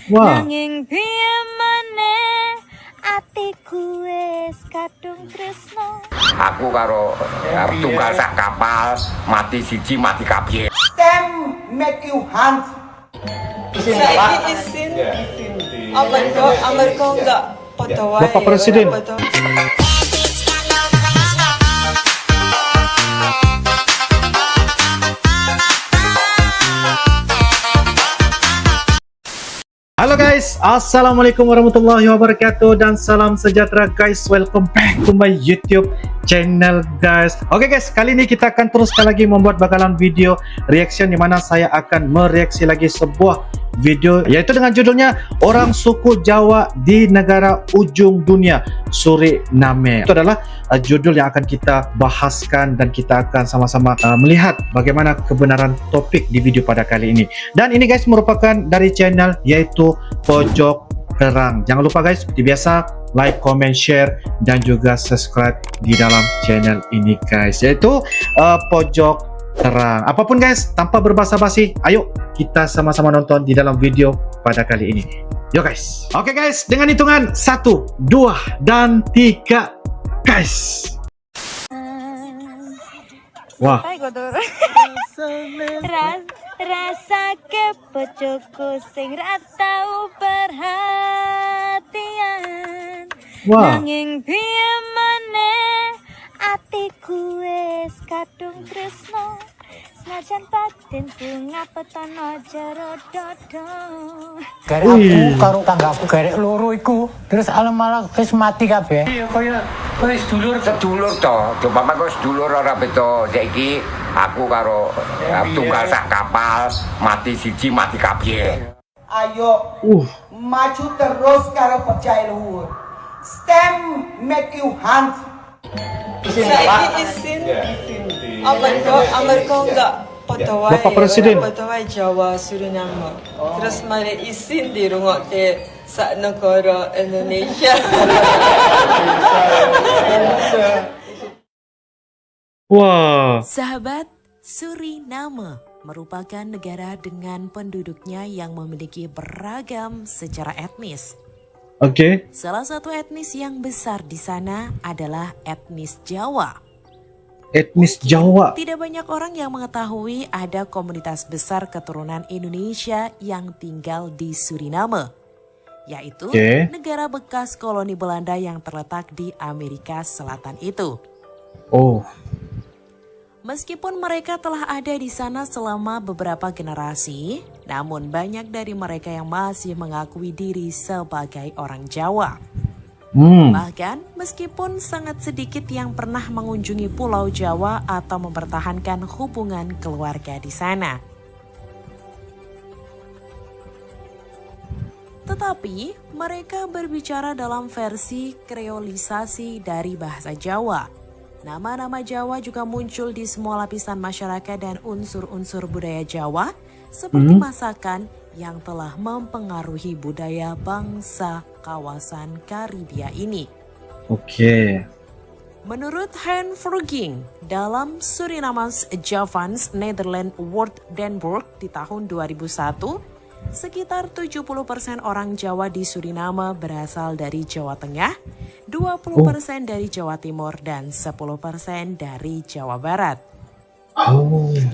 Wah. Nanging piye maneh atiku wis kadung tresno. Aku karo tunggal sak kapal, mati siji mati kabeh. Stem make you hands. Saiki isin amarga enggak padha wae. Bapak Presiden. Halo guys, assalamualaikum warahmatullahi wabarakatuh dan salam sejahtera guys. Welcome back to my YouTube channel guys. Oke guys, kali ini kita akan teruskan lagi membuat bakalan video reaction di mana saya akan mereaksi lagi sebuah video yaitu dengan judulnya Orang Suku Jawa di Negara Ujung Dunia, Suriname. Itu adalah judul yang akan kita bahaskan dan kita akan sama-sama melihat bagaimana kebenaran topik di video pada kali ini. Dan ini guys merupakan dari channel yaitu Pojok Terang. Jangan lupa guys, seperti biasa like, comment, share dan juga subscribe di dalam channel ini guys, yaitu Pojok Terang. Apapun guys, tanpa berbasa-basi, ayo kita sama-sama nonton di dalam video pada kali ini. Yo guys. Oke guys, dengan hitungan 1, 2 dan 3 guys. Wah. Rasa ke bojoku sing ra tau perhatian. Wah. Nanging piye maneh atiku wis kadung tresno. Senajan batinku ngapetono jero dodo. Garek aku karo tanggaku garek loro iku terus malah wis mati kabeh. Iya kaya wis Sedulur to, coba kok sedulur ora beda. Saiki aku karo tunggal sak kapal, mati siji mati kabeh. Ayo maju terus karo percaya luhur. Stem make you hands. Saiki isin amarga enggak padha wae. Bapak Presiden. Padha wae Jawa Suriname. Terus mari isin dirungokke sak negara Indonesia. Wah. Sahabat, Suriname merupakan negara dengan penduduknya yang memiliki beragam secara etnis. Oke. Salah satu etnis yang besar di sana adalah etnis Jawa. Etnis Mungkin Jawa. tidak banyak orang yang mengetahui ada komunitas besar keturunan Indonesia yang tinggal di Suriname, yaitu negara bekas koloni Belanda yang terletak di Amerika Selatan itu. Oh. Meskipun mereka telah ada di sana selama beberapa generasi, namun banyak dari mereka yang masih mengakui diri sebagai orang Jawa. Bahkan meskipun sangat sedikit yang pernah mengunjungi Pulau Jawa atau mempertahankan hubungan keluarga di sana. Tetapi mereka berbicara dalam versi kreolisasi dari bahasa Jawa. Nama-nama Jawa juga muncul di semua lapisan masyarakat dan unsur-unsur budaya Jawa seperti masakan yang telah mempengaruhi budaya bangsa kawasan Karibia ini. Oke. Menurut Hein Verging, dalam Surinames Javans Nederland Woord Den Boek di tahun 2001, sekitar 70% orang Jawa di Suriname berasal dari Jawa Tengah, 20% dari Jawa Timur, dan 10% dari Jawa Barat.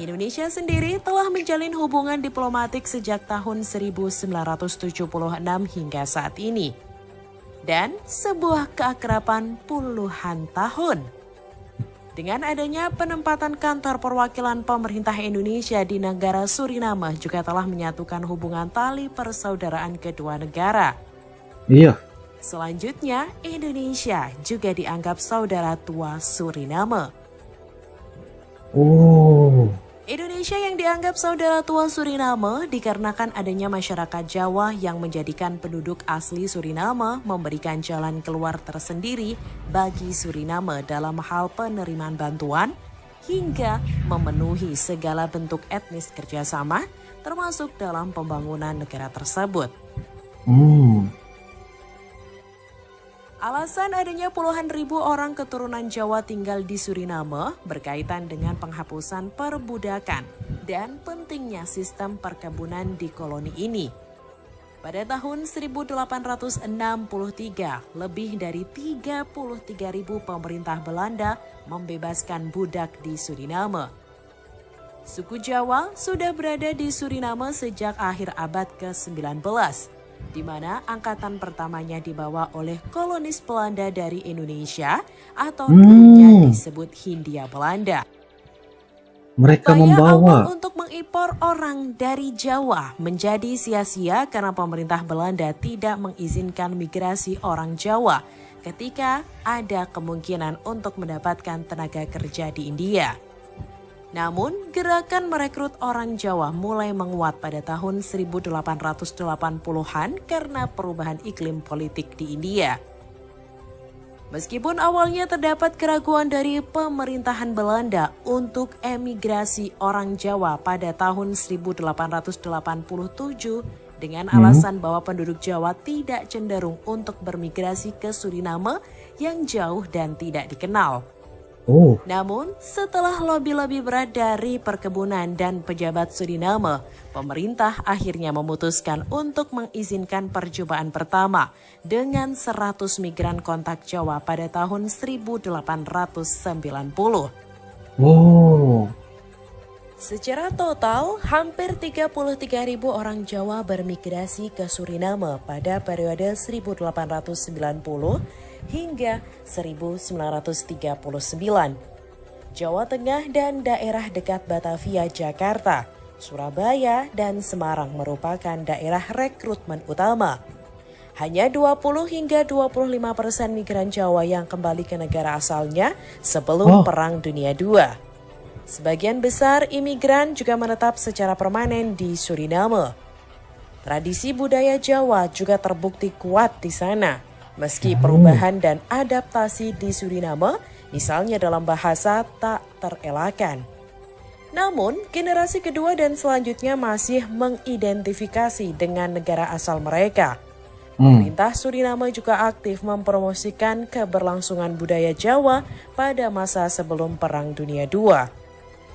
Indonesia sendiri telah menjalin hubungan diplomatik sejak tahun 1976 hingga saat ini. Dan sebuah keakraban puluhan tahun. Dengan adanya penempatan kantor perwakilan pemerintah Indonesia di negara Suriname juga telah menyatukan hubungan tali persaudaraan kedua negara. Iya. Selanjutnya, Indonesia juga dianggap saudara tua Suriname. Oh. Indonesia yang dianggap saudara tua Suriname dikarenakan adanya masyarakat Jawa yang menjadikan penduduk asli Suriname memberikan jalan keluar tersendiri bagi Suriname dalam hal penerimaan bantuan hingga memenuhi segala bentuk etnis kerjasama termasuk dalam pembangunan negara tersebut. Alasan adanya puluhan ribu orang keturunan Jawa tinggal di Suriname berkaitan dengan penghapusan perbudakan dan pentingnya sistem perkebunan di koloni ini. Pada tahun 1863, lebih dari 33.000 pemerintah Belanda membebaskan budak di Suriname. Suku Jawa sudah berada di Suriname sejak akhir abad ke-19, di mana angkatan pertamanya dibawa oleh kolonis Belanda dari Indonesia atau dulunya disebut Hindia Belanda. Mereka Upaya membawa. awal untuk mengimpor orang dari Jawa menjadi sia-sia karena pemerintah Belanda tidak mengizinkan migrasi orang Jawa ketika ada kemungkinan untuk mendapatkan tenaga kerja di India. Namun, gerakan merekrut orang Jawa mulai menguat pada tahun 1880-an karena perubahan iklim politik di India. Meskipun awalnya terdapat keraguan dari pemerintahan Belanda untuk emigrasi orang Jawa pada tahun 1887 dengan alasan bahwa penduduk Jawa tidak cenderung untuk bermigrasi ke Suriname yang jauh dan tidak dikenal. Namun, setelah lobi-lobi berat dari perkebunan dan pejabat Suriname, pemerintah akhirnya memutuskan untuk mengizinkan percobaan pertama dengan 100 migran kontak Jawa pada tahun 1890. Secara total, hampir 33.000 orang Jawa bermigrasi ke Suriname pada periode 1890 hingga 1939. Jawa Tengah dan daerah dekat Batavia, Jakarta, Surabaya, dan Semarang merupakan daerah rekrutmen utama. Hanya 20 hingga 25% migran Jawa yang kembali ke negara asalnya sebelum Perang Dunia II. Sebagian besar imigran juga menetap secara permanen di Suriname. Tradisi budaya Jawa juga terbukti kuat di sana. Meski perubahan dan adaptasi di Suriname, misalnya dalam bahasa, tak terelakkan. Namun, generasi kedua dan selanjutnya masih mengidentifikasi dengan negara asal mereka. Pemerintah Suriname juga aktif mempromosikan keberlangsungan budaya Jawa pada masa sebelum Perang Dunia II.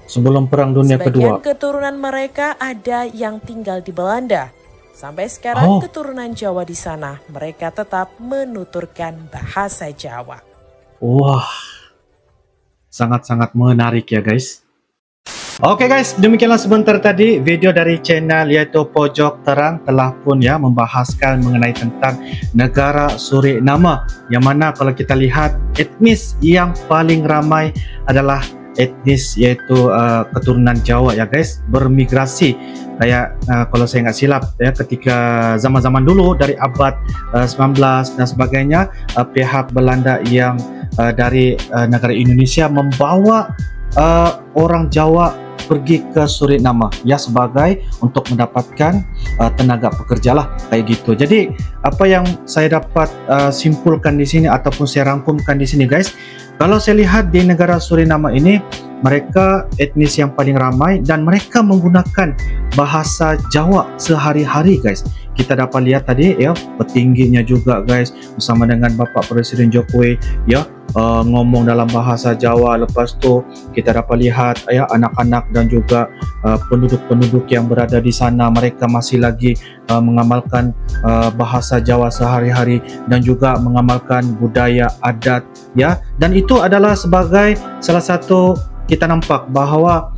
Sebelum Perang Dunia Kedua. Sebagian keturunan mereka ada yang tinggal di Belanda. Sampai sekarang keturunan Jawa di sana, mereka tetap menuturkan bahasa Jawa. Wah, sangat-sangat menarik ya guys. Oke guys, demikianlah sebentar tadi video dari channel yaitu Pojok Terang telah pun ya membahaskan mengenai tentang negara Suriname, yang mana kalau kita lihat etnis yang paling ramai adalah etnis yaitu keturunan Jawa ya guys, bermigrasi kayak kalau saya nggak silap ya, ketika zaman-zaman dulu dari abad 19 dan sebagainya, pihak Belanda yang dari negara Indonesia membawa orang Jawa pergi ke Suriname ya sebagai untuk mendapatkan tenaga pekerja lah kayak gitu. Jadi apa yang saya dapat simpulkan di sini ataupun saya rangkumkan di sini guys, kalau saya lihat di negara Suriname ini, mereka etnis yang paling ramai dan mereka menggunakan bahasa Jawa sehari-hari guys. Kita dapat lihat tadi ya, petingginya juga guys bersama dengan Bapak Presiden Jokowi ya ngomong dalam bahasa Jawa. Lepas tu kita dapat lihat ya anak-anak dan juga penduduk-penduduk yang berada di sana, mereka masih lagi mengamalkan bahasa Jawa sehari-hari dan juga mengamalkan budaya adat ya. Dan itu adalah sebagai salah satu kita nampak bahawa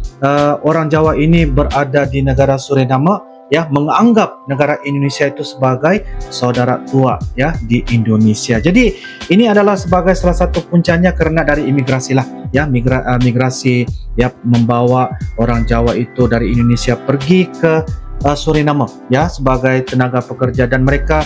orang Jawa ini berada di negara Suriname ya, menganggap negara Indonesia itu sebagai saudara tua ya di Indonesia. Jadi ini adalah sebagai salah satu puncanya karena dari imigrasi lah ya, migrasi ya, membawa orang Jawa itu dari Indonesia pergi ke Suriname ya sebagai tenaga pekerja, dan mereka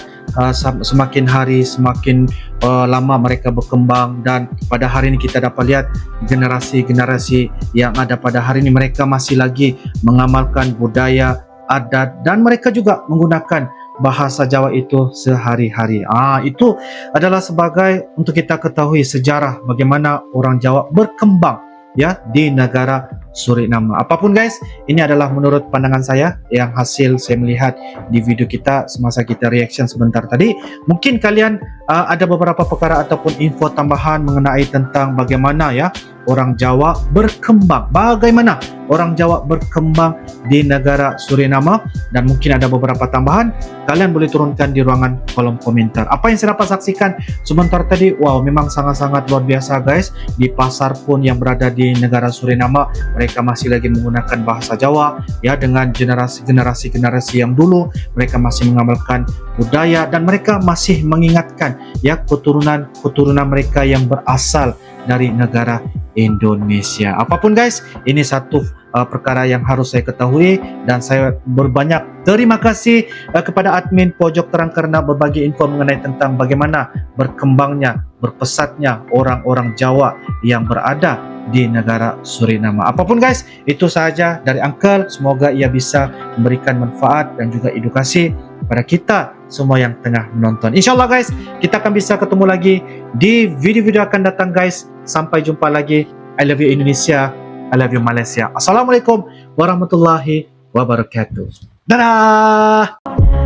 semakin hari semakin lama mereka berkembang, dan pada hari ini kita dapat lihat generasi-generasi yang ada pada hari ini mereka masih lagi mengamalkan budaya adat dan mereka juga menggunakan bahasa Jawa itu sehari-hari. Itu adalah sebagai untuk kita ketahui sejarah bagaimana orang Jawa berkembang ya di negara Suriname. Apapun guys, ini adalah menurut pandangan saya yang hasil saya melihat di video kita semasa kita reaction sebentar tadi. Mungkin kalian ada beberapa perkara ataupun info tambahan mengenai tentang bagaimana ya orang Jawa berkembang. Bagaimana orang Jawa berkembang di negara Suriname, dan mungkin ada beberapa tambahan, kalian boleh turunkan di ruangan kolom komentar. Apa yang saya dapat saksikan sebentar tadi, wow, memang sangat-sangat luar biasa guys. Di pasar pun yang berada di negara Suriname, mereka masih lagi menggunakan bahasa Jawa ya, dengan generasi yang dulu mereka masih mengamalkan budaya, dan mereka masih mengingatkan ya keturunan mereka yang berasal dari negara Indonesia. Apapun guys, ini satu perkara yang harus saya ketahui, dan saya berbanyak terima kasih kepada admin Pojok Terang karena berbagi info mengenai tentang bagaimana berkembangnya, berpesatnya orang-orang Jawa yang berada di negara Suriname. Apapun guys, itu saja dari Uncle. Semoga ia bisa memberikan manfaat dan juga edukasi kepada kita semua yang tengah menonton. InsyaAllah guys, kita akan bisa ketemu lagi di video-video akan datang guys. Sampai jumpa lagi. I love you Indonesia, I love you Malaysia. Assalamualaikum warahmatullahi wabarakatuh. Dadah.